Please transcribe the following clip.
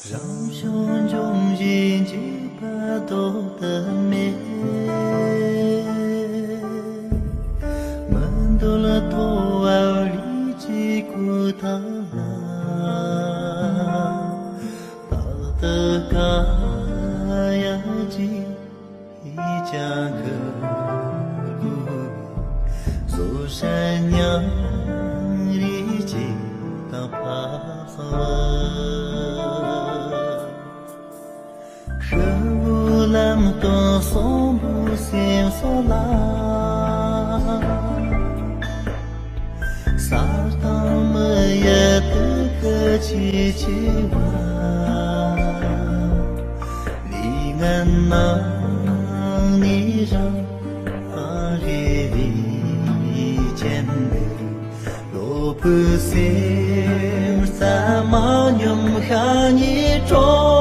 让胸中人几把多的美，门多了多奥里吉古塔拉，巴德卡呀吉一家个路，走山娘里吉达帕瓦。Làm to số bu xem số la sa ta mơ ya tư cơ chi chi wa li ngan na ni ra a ri li chen de lo pu xem sa ma nhum kha ni cho